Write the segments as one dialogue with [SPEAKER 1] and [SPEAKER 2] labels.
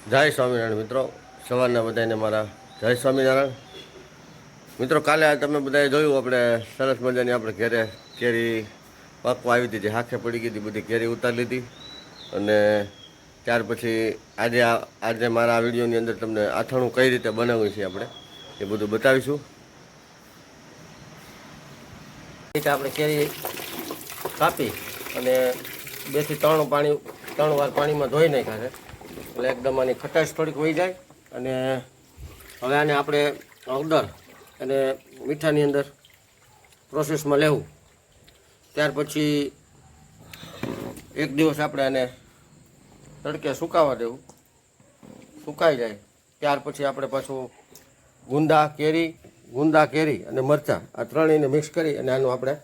[SPEAKER 1] જય સ્વામિનારાયણ મિત્રો, સવારના બધાને મારા જય સ્વામિનારાયણ. મિત્રો, કાલે તમે બધાએ જોયું આપણે સરસ મજાની આપણે ઘરે કેરી પાકવા આવી હતી, જે હાંખે પડી ગઈ હતી, બધી કેરી ઉતારી લીધી. અને ત્યાર પછી આજે મારા આ વિડીયોની અંદર તમને આથાણું કઈ રીતે બનાવ્યું છે આપણે એ બધું બતાવીશું. આપણે કેરી કાપી અને 2 થી 3 વાર પાણીમાં ધોઈ નાખ્યા છે, એટલે એકદમ આની ખટાશ થોડીક વહી જાય. અને હવે આને આપણે હળદર અને મીઠાની અંદર પ્રોસેસમાં લેવું. ત્યાર પછી 1 દિવસ આપણે આને તડકે સુકાવા દેવું. સુકાઈ જાય ત્યાર પછી આપણે પાછું ગુંદા કેરી અને મરચાં આ ત્રણેયને મિક્સ કરી અને આનું આપણે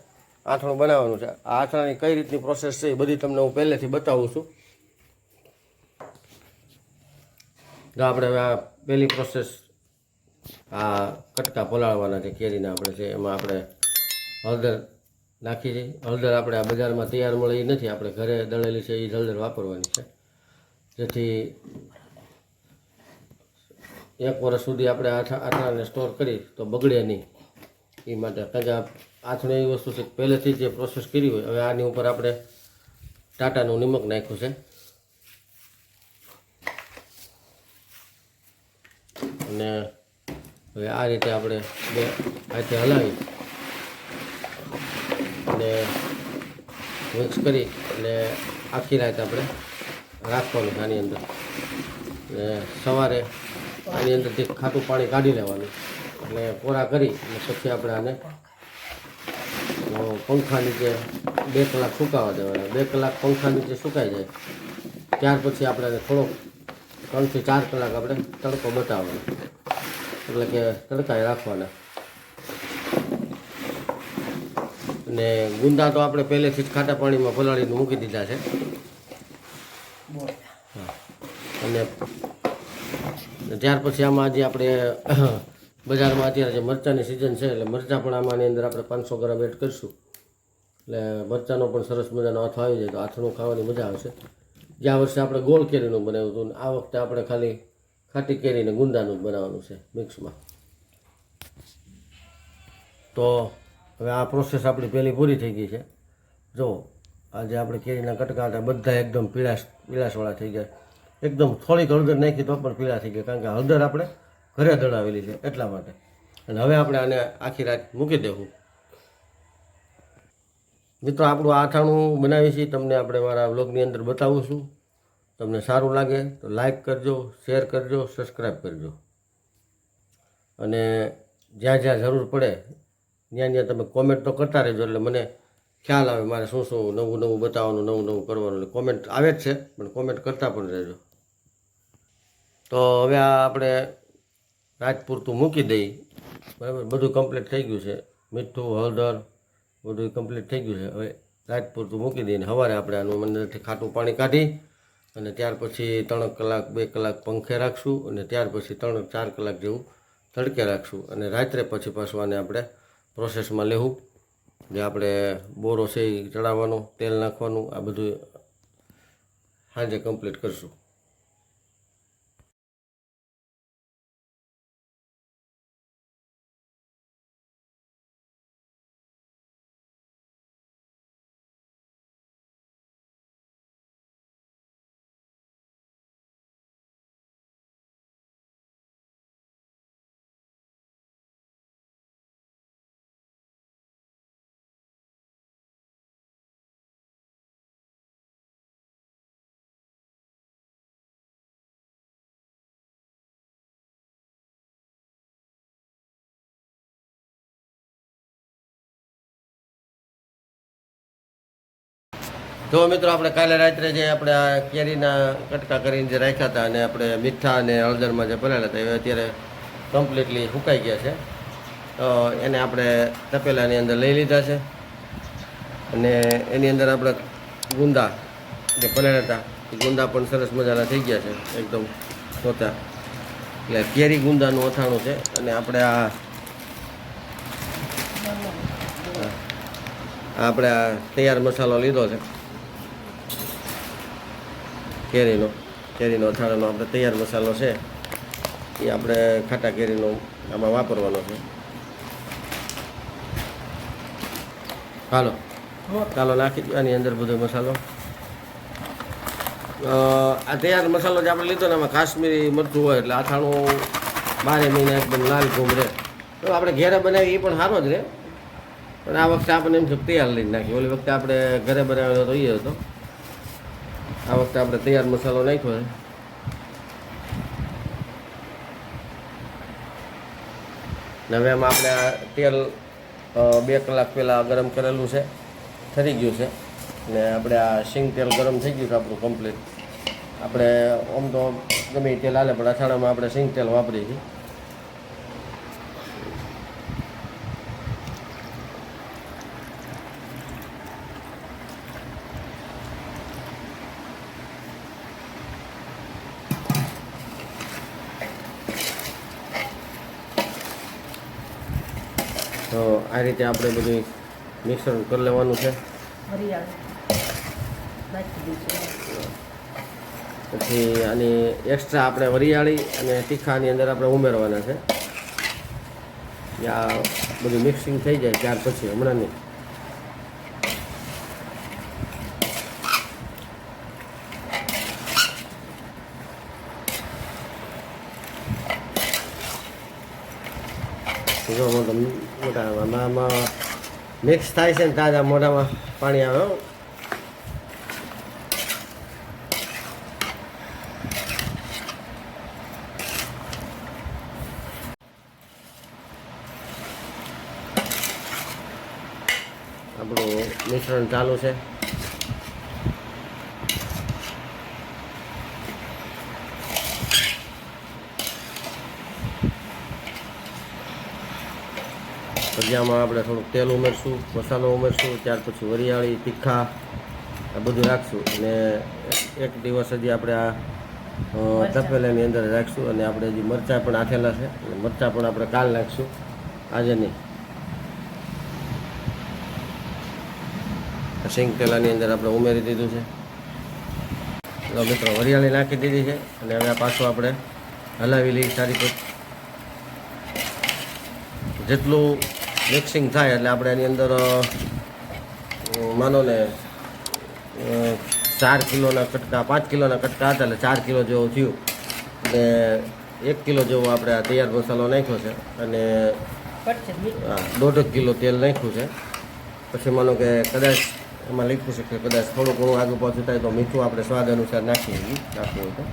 [SPEAKER 1] આથણું બનાવવાનું છે. આ આથણાની કઈ રીતની પ્રોસેસ છે એ બધી તમને હું પહેલેથી બતાવું છું. તો આપણે હવે આ પહેલી પ્રોસેસ, આ કટકા પલાળવાના છે કેરીના આપણે છે, એમાં આપણે હળદર નાખી છે. હળદર આપણે આ બજારમાં તૈયાર મળે એ નથી, આપણે ઘરે દળેલી છે એ જ હળદર વાપરવાની છે, જેથી 1 વર્ષ સુધી આપણે આથણાને સ્ટોર કરી તો બગડે નહીં એ માટે. કારણ કે આથણું એવી વસ્તુ છે પહેલેથી જે પ્રોસેસ કરી હોય. હવે આની ઉપર આપણે ટાટાનું નિમક નાખ્યું છે અને હવે આ રીતે આપણે બે હાથે હલાવી અને મિક્સ કરી અને આખી રાત આપણે રાખવાનું આની અંદર. અને સવારે આની અંદરથી ખાટું પાણી કાઢી લેવાનું, એટલે કોરા કરી અને પછી આપણે આને પંખા નીચે 2 કલાક સુકાવા દેવાના. 2 કલાક પંખા નીચે સુકાઈ જાય ત્યાર પછી આપણે આને થોડોક 3 થી 4 કલાક આપણે તડકો બતાવવાનો, એટલે કે તડકાએ રાખવાના. અને ગુંદા તો આપણે પહેલેથી જ ખાટા પાણીમાં પલાળીને મૂકી દીધા છે. અને ત્યાર પછી આમાં જે આપણે બજારમાં અત્યારે જે મરચાંની સિઝન છે, એટલે મરચાં પણ આમાંની અંદર આપણે 500 ગ્રામ એડ કરીશું. એટલે મરચાંનો પણ સરસ મજાનો આથો આવી જાય તો આથણું ખાવાની મજા આવશે. ગયા વર્ષે આપણે ગોળ કેરીનું બનાવ્યું હતું, આ વખતે આપણે ખાલી ખાટી કેરી ને ગુંદાનું જ બનાવવાનું છે મિક્સમાં. તો હવે આ પ્રોસેસ આપણી પહેલી પૂરી થઈ ગઈ છે. જો આજે આપણે કેરીના કટકા હતા બધા એકદમ પીળાશવાળા થઈ ગયા. એકદમ થોડીક હળદર નાખી તો પણ પીળા થઈ ગયા, કારણ કે હળદર આપણે ઘરે દળાવેલી છે એટલા માટે. અને હવે આપણે આને આખી રાત મૂકી દેવું. મિત્રો, આપણું આથાણું બનાવી છીએ તમને આપણે મારા વ્લોગની અંદર બતાવું છું. તમને સારું લાગે તો લાઈક કરજો, શેર કરજો, સબસ્ક્રાઈબ કરજો. અને જ્યાં જ્યાં જરૂર પડે ત્યાં તમે કોમેન્ટ તો કરતા રહેજો, એટલે મને ખ્યાલ આવે મારે શું શું નવું બતાવવાનું, નવું કરવાનું. એટલે કોમેન્ટ આવે જ છે, પણ કોમેન્ટ કરતા પણ રહેજો. તો હવે આ આપણે રાત પૂરતું મૂકી દઈ. બરાબર, બધું કમ્પ્લીટ થઈ ગયું છે. મીઠું, હળદર બધું કમ્પ્લીટ થઈ ગયું છે. હવે રાત પૂરતું મૂકી દઈને સવારે આપણે આનું અંદરથી ખાટું પાણી કાઢી અને ત્યાર પછી 3 કલાક 2 કલાક પંખે રાખશું અને ત્યાર પછી 3-4 કલાક જેવું તડકે રાખશું. અને રાત્રે પછી પાછું આને આપણે પ્રોસેસમાં લેવું, જે આપણે બોરો છે એ ચડાવવાનો, તેલ નાખવાનું, આ બધું સાંજે કમ્પ્લીટ કરશું. જો મિત્રો, આપણે કાલે રાત્રે જે આપણે આ કેરીના કટકા કરીને જે રાખ્યા હતા અને આપણે મીઠા અને હળદરમાં જે પલાળ્યા હતા એ અત્યારે કમ્પ્લીટલી સુકાઈ ગયા છે. તો એને આપણે તપેલાની અંદર લઈ લીધા છે અને એની અંદર આપણે ગુંદા જે પલાળ્યા હતા એ ગુંદા પણ સરસ મજાના થઈ ગયા છે, એકદમ સોતા. એટલે કેરી ગુંદાનું અથાણું છે. અને આપણે આ તૈયાર મસાલો લીધો છે કેરીનો, કેરીનો અથાણાનો આપણે તૈયાર મસાલો છે એ આપણે ખાટા કેરીનો આમાં વાપરવાનો છે. ચાલો નાખી દો આની અંદર બધો મસાલો. આ તૈયાર મસાલો જે આપણે લીધો ને એમાં કાશ્મીરી મરચું હોય એટલે અથાણું 12 મહિના એકદમ લાલ ઘૂમ રહે. તો આપણે ઘરે બનાવીએ એ પણ સારો જ રહે, પણ આ વખતે આપણે એમ તૈયાર લઈને નાખીએ. ઓલી વખતે આપણે ઘરે બનાવેલો તો એ હતો, આ વખતે આપણે તૈયાર મસાલો નાખ્યો છે. હવે એમાં આપણે આ તેલ 2 કલાક પહેલાં ગરમ કરેલું છે, ઠરી ગયું છે ને આપણે આ સિંગ તેલ ગરમ થઈ ગયું છે આપણું કમ્પ્લીટ. આપણે આમ તો ગમે એ તેલ હાલે, પણ અથાણામાં આપણે સિંગ તેલ વાપરીએ છીએ. તો આ રીતે આપણે બધું મિશ્રણ કરી લેવાનું છે. પછી આની એક્સ્ટ્રા આપણે વરિયાળી અને તીખાની અંદર આપણે ઉમેરવાના છે. આ બધું મિક્સિંગ થઈ જાય ત્યાર પછી, હમણાં નહીં. જો મોટામાં મિક્સ થાય છે ને તાજા મોઢામાં પાણી આવે. આપણું મિશ્રણ ચાલુ છે. પછી આમાં આપણે થોડુંક તેલ ઉમેરશું, મસાલો ઉમેરશું, ત્યાર પછી વરિયાળી, તીખા આ બધું રાખશું. અને એક દિવસ હજી આપણે આ તપેલાની અંદર રાખશું. અને આપણે હજી મરચાં પણ આથેલા છે, મરચાં પણ આપણે કાલ નાખીશું, આજે નહીં. સિંગ તેલાની અંદર આપણે ઉમેરી દીધું છે. તો મિત્રો વરિયાળી નાખી દીધી છે અને હવે પાછું આપણે હલાવી લઈએ સારી રીતે. જેટલું મિક્સિંગ થાય એટલે આપણે એની અંદર માનો ને 4 કિલોના કટકા, 5 કિલોના કટકા હતા એટલે 4 કિલો જેવું થયું. અને 1 કિલો જેવો આપણે આ તૈયાર મસાલો નાખ્યો છે અને 1.5 કિલો તેલ નાખ્યું છે. પછી માનો કે કદાચ એમાં લખ્યું છે કે કદાચ થોડું ઘણું આગળ પાછું થાય તો મીઠું આપણે સ્વાદ અનુસાર નાખવું હોય તો.